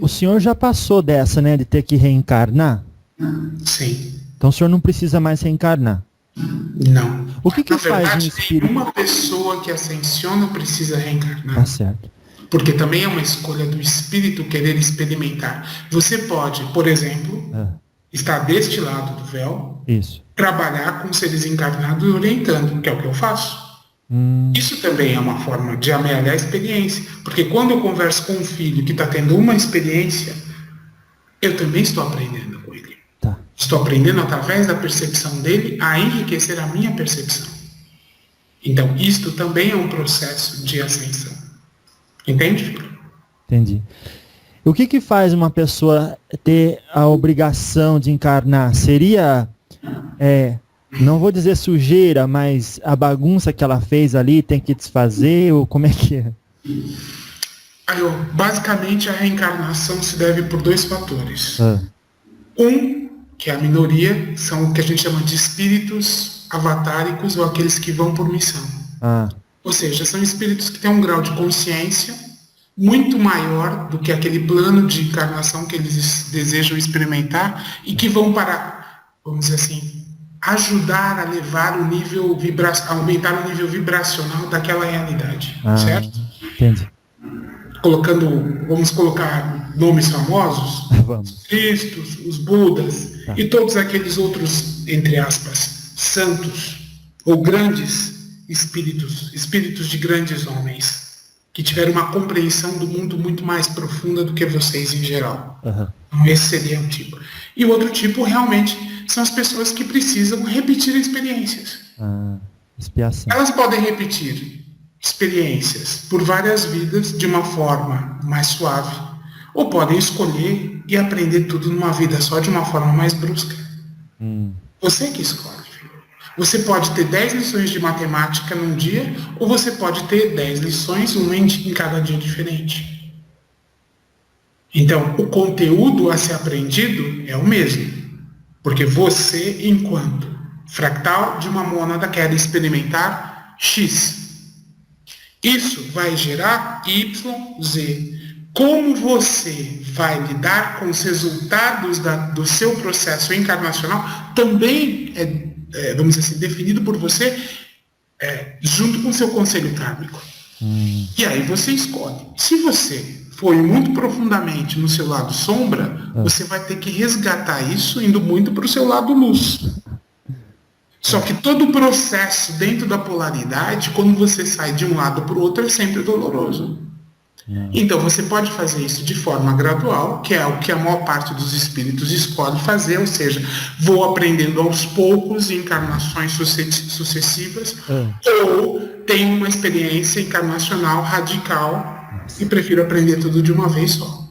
o senhor já passou dessa, né, de ter que reencarnar? Sim. Então o senhor não precisa mais reencarnar. Não. O que Na faz um verdade, espírito? nenhuma pessoa que ascensiona precisa reencarnar. Tá certo. Porque também é uma escolha do espírito querer experimentar. Você pode, por exemplo, estar deste lado do véu, Isso. trabalhar com seres encarnados e orientando, que é o que eu faço. Isso também é uma forma de amealhar a experiência. Porque quando eu converso com um filho que está tendo uma experiência, eu também estou aprendendo com ele. Tá. Estou aprendendo através da percepção dele a enriquecer a minha percepção. Então, isto também é um processo de ascensão. Entende, filho? Entendi. O que faz uma pessoa ter a obrigação de encarnar? Seria, não vou dizer sujeira, mas a bagunça que ela fez ali tem que desfazer, ou como é que é? Basicamente, a reencarnação se deve por dois fatores. Um, que é a minoria, são o que a gente chama de espíritos avatáricos, ou aqueles que vão por missão. Ou seja, são espíritos que têm um grau de consciência muito maior do que aquele plano de encarnação que eles desejam experimentar e que vão para, vamos dizer assim, ajudar a levar o nível aumentar o nível vibracional daquela realidade, certo? Entendi. Vamos colocar nomes famosos, Vamos. os Cristos, os Budas e todos aqueles outros, entre aspas, santos ou grandes espíritos de grandes homens, que tiveram uma compreensão do mundo muito mais profunda do que vocês em geral. Então esse seria um tipo. E o outro tipo, realmente, são as pessoas que precisam repetir experiências. Expiação. Elas podem repetir experiências por várias vidas de uma forma mais suave, ou podem escolher e aprender tudo numa vida só de uma forma mais brusca. Você que escolhe. Você pode ter 10 lições de matemática num dia, ou você pode ter 10 lições, uma em cada dia diferente. Então, o conteúdo a ser aprendido é o mesmo. Porque você, enquanto fractal de uma mônada, quer experimentar X. Isso vai gerar Y, Z. Como você vai lidar com os resultados do seu processo encarnacional também vamos dizer assim, definido por você junto com o seu conselho kármico. E aí você escolhe. Se você foi muito profundamente no seu lado sombra, você vai ter que resgatar isso indo muito para o seu lado luz. Só que todo o processo dentro da polaridade, quando você sai de um lado para o outro, é sempre doloroso. Então você pode fazer isso de forma gradual, que é o que a maior parte dos espíritos escolhe fazer, ou seja, vou aprendendo aos poucos em encarnações sucessivas, ou tenho uma experiência encarnacional radical e prefiro aprender tudo de uma vez só.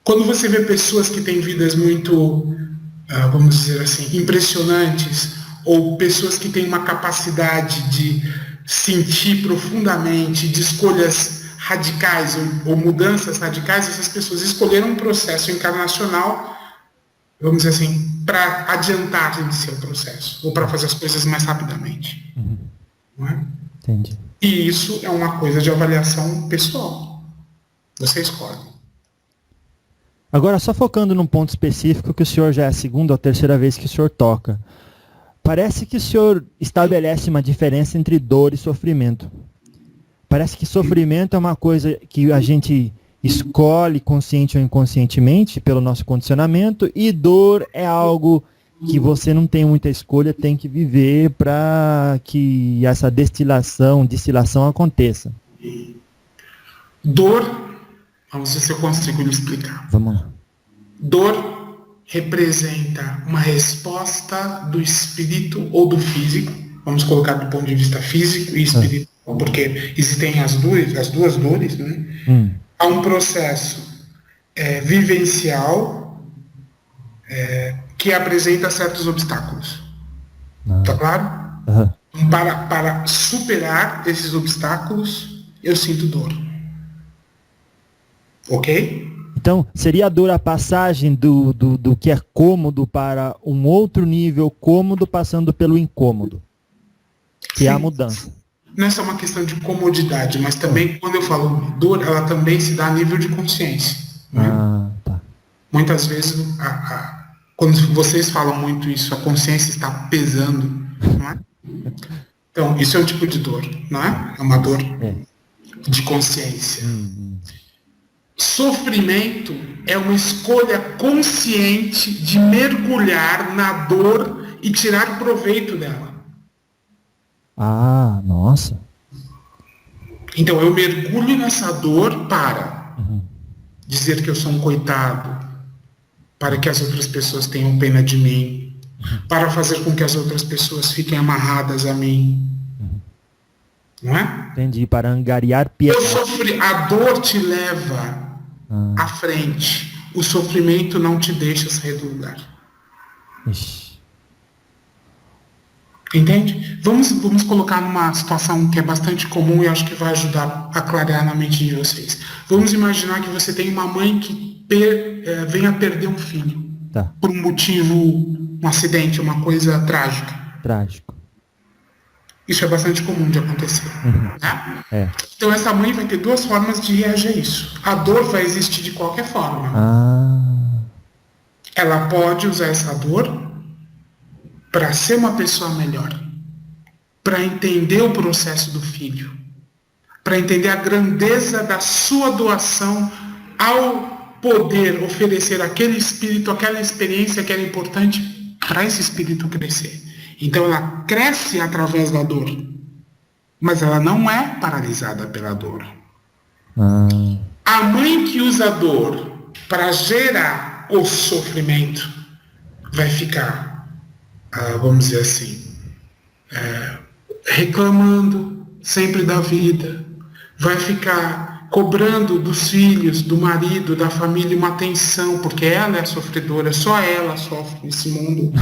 Quando você vê pessoas que têm vidas muito, vamos dizer assim, impressionantes, ou pessoas que têm uma capacidade de sentir profundamente, de escolhas radicais ou mudanças radicais, essas pessoas escolheram um processo encarnacional, vamos dizer assim, para adiantar em seu processo, ou para fazer as coisas mais rapidamente. Não é? Entendi. E isso é uma coisa de avaliação pessoal. Você escolhe. Agora, só focando num ponto específico, que o senhor já é a segunda ou terceira vez que o senhor toca. Parece que o senhor estabelece uma diferença entre dor e sofrimento. Parece que sofrimento é uma coisa que a gente escolhe consciente ou inconscientemente pelo nosso condicionamento, e dor é algo que você não tem muita escolha, tem que viver para que essa distilação aconteça. Dor, vamos ver se eu consigo lhe explicar. Vamos lá. Dor representa uma resposta do espírito ou do físico, vamos colocar do ponto de vista físico e espiritual, porque existem as duas dores, né? Há um processo vivencial que apresenta certos obstáculos. Tá claro? Para superar esses obstáculos, eu sinto dor. Ok? Então, seria a dor a passagem do que é cômodo para um outro nível cômodo, passando pelo incômodo, que é a mudança. não é só uma questão de comodidade, mas também, quando eu falo dor, ela também se dá a nível de consciência. Né? Tá. Muitas vezes, quando vocês falam muito isso, a consciência está pesando, não é? Então, isso é um tipo de dor, não é? É uma dor de consciência. Sofrimento é uma escolha consciente de mergulhar na dor e tirar proveito dela. Nossa. Então, eu mergulho nessa dor para dizer que eu sou um coitado, para que as outras pessoas tenham pena de mim, para fazer com que as outras pessoas fiquem amarradas a mim. Não é? Entendi, para angariar piedade. A dor te leva à frente. O sofrimento não te deixa sair do lugar. Ixi. Entende? Vamos colocar numa situação que é bastante comum e acho que vai ajudar a clarear na mente de vocês. Vamos imaginar que você tem uma mãe que venha a perder um filho. Tá. Por um motivo, um acidente, uma coisa trágica. Trágico. Isso é bastante comum de acontecer. Né? Então essa mãe vai ter duas formas de reagir a isso. A dor vai existir de qualquer forma. Ela pode usar essa dor para ser uma pessoa melhor, para entender o processo do filho, para entender a grandeza da sua doação ao poder oferecer aquele espírito, aquela experiência que era importante para esse espírito crescer. Então ela cresce através da dor, mas ela não é paralisada pela dor. A mãe que usa a dor para gerar o sofrimento vai ficar, vamos dizer assim, reclamando sempre da vida, vai ficar cobrando dos filhos, do marido, da família uma atenção, porque ela é sofredora, só ela sofre nesse mundo.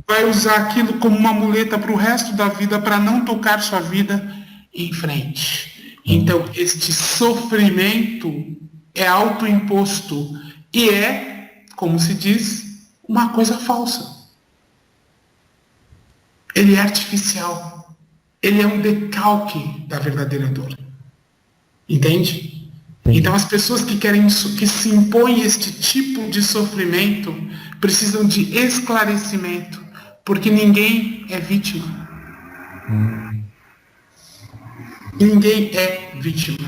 Vai usar aquilo como uma muleta para o resto da vida, para não tocar sua vida em frente. Então, este sofrimento é autoimposto e é, como se diz, uma coisa falsa. Ele é artificial. Ele é um decalque da verdadeira dor. Entende? Então as pessoas que se impõem este tipo de sofrimento precisam de esclarecimento, porque ninguém é vítima. Ninguém é vítima.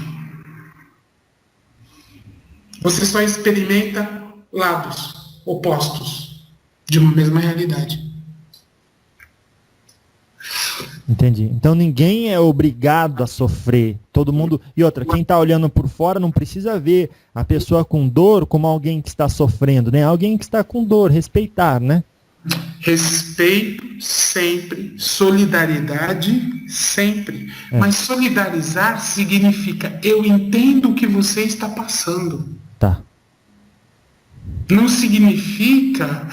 Você só experimenta lados opostos de uma mesma realidade. Entendi. Então ninguém é obrigado a sofrer. Todo mundo... E outra, quem está olhando por fora não precisa ver a pessoa com dor como alguém que está sofrendo, né? Alguém que está com dor, respeitar, né? Respeito sempre, solidariedade sempre. Mas solidarizar significa eu entendo o que você está passando. Tá. Não significa,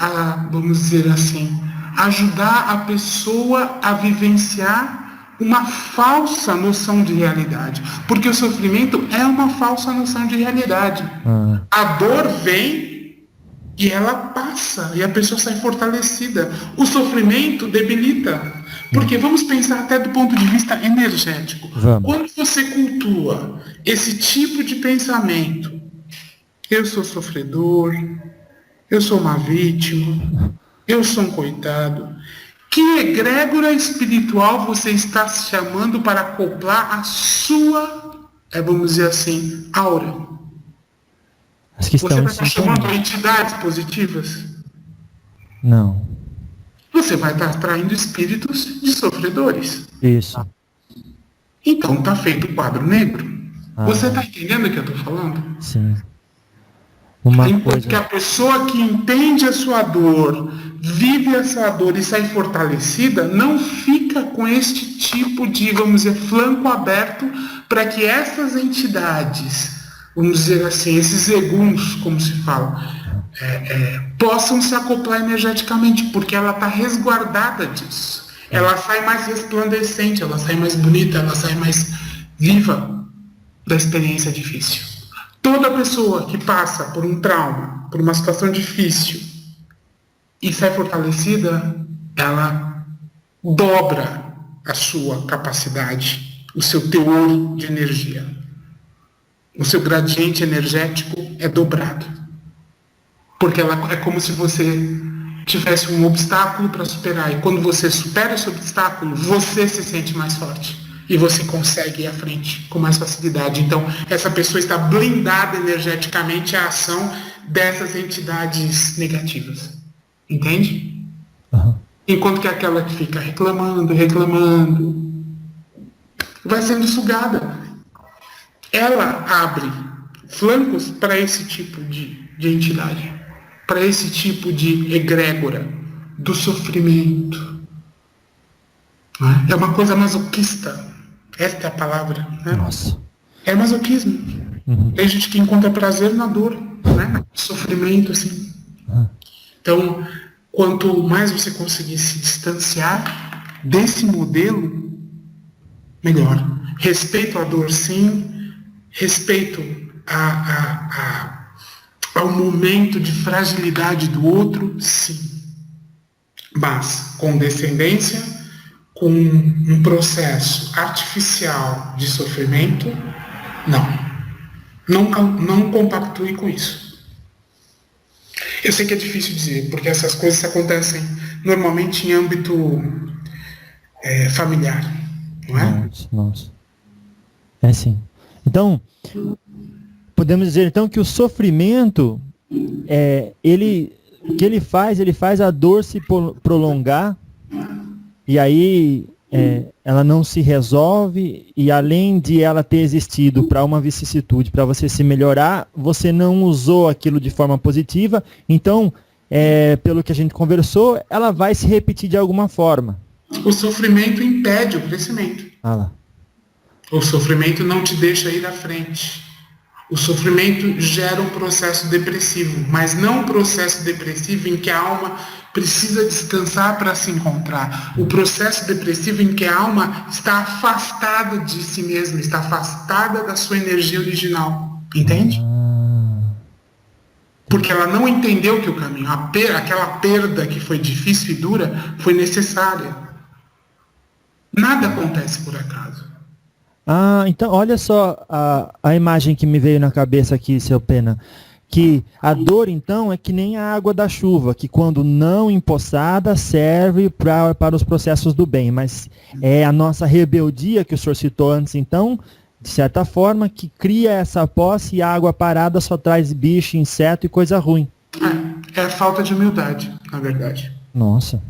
vamos dizer assim, ajudar a pessoa a vivenciar uma falsa noção de realidade. Porque o sofrimento é uma falsa noção de realidade. A dor vem e ela passa, e a pessoa sai fortalecida. O sofrimento debilita. Porque vamos pensar até do ponto de vista energético. Quando você cultua esse tipo de pensamento, eu sou sofredor, eu sou uma vítima, eu sou um coitado. Que egrégora espiritual você está se chamando para acoplar a sua, vamos dizer assim, aura? As que você vai estão estar chamando entidades positivas? Não. Você vai estar atraindo espíritos de sofredores. Isso. Então está feito o quadro negro. Você está entendendo o que eu estou falando? Sim. Porque a pessoa que entende a sua dor, vive a sua dor e sai fortalecida, não fica com este tipo de, vamos dizer, flanco aberto para que essas entidades, vamos dizer assim, esses eguns, como se fala, possam se acoplar energeticamente, porque ela está resguardada disso. Ela sai mais resplandecente, ela sai mais bonita, ela sai mais viva da experiência difícil. Toda pessoa que passa por um trauma, por uma situação difícil e sai fortalecida, ela dobra a sua capacidade, o seu teor de energia. O seu gradiente energético é dobrado. Porque ela é como se você tivesse um obstáculo para superar. E quando você supera esse obstáculo, você se sente mais forte. E você consegue ir à frente com mais facilidade. Então, essa pessoa está blindada energeticamente à ação dessas entidades negativas. Entende? Uhum. Enquanto que aquela que fica reclamando, vai sendo sugada. Ela abre flancos para esse tipo de entidade, para esse tipo de egrégora do sofrimento. É uma coisa masoquista. Esta é a palavra. Né? Nossa. É masoquismo. Uhum. Tem gente que encontra prazer na dor, né? Sofrimento, assim. Uhum. Então, quanto mais você conseguir se distanciar desse modelo, melhor. Respeito à dor, sim. Respeito ao momento de fragilidade do outro, sim. Mas com descendência, com um processo artificial de sofrimento, não. Não compactue com isso. Eu sei que é difícil dizer, porque essas coisas acontecem normalmente em âmbito familiar, não é? Nossa. É sim. Então, podemos dizer então que o sofrimento, o que ele faz a dor se prolongar, e aí ela não se resolve, e além de ela ter existido para uma vicissitude, para você se melhorar, você não usou aquilo de forma positiva, então, pelo que a gente conversou, ela vai se repetir de alguma forma. O sofrimento impede o crescimento. Ah lá. O sofrimento não te deixa ir à frente. O sofrimento gera um processo depressivo, mas não um processo depressivo em que a alma precisa descansar para se encontrar. O processo depressivo em que a alma está afastada de si mesma, está afastada da sua energia original. Entende? Porque ela não entendeu que o caminho, aquela perda que foi difícil e dura, foi necessária. Nada acontece por acaso. Então olha só a imagem que me veio na cabeça aqui, seu Pena. Que a dor, então, é que nem a água da chuva, que quando não empoçada serve para os processos do bem. Mas é a nossa rebeldia, que o senhor citou antes, então, de certa forma, que cria essa posse, e a água parada só traz bicho, inseto e coisa ruim. É a falta de humildade, na verdade. Nossa.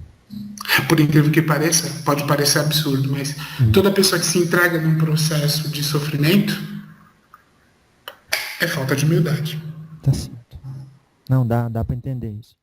Por incrível que pareça, pode parecer absurdo, mas toda pessoa que se entrega num processo de sofrimento é falta de humildade. Tá certo. Não, dá para entender isso.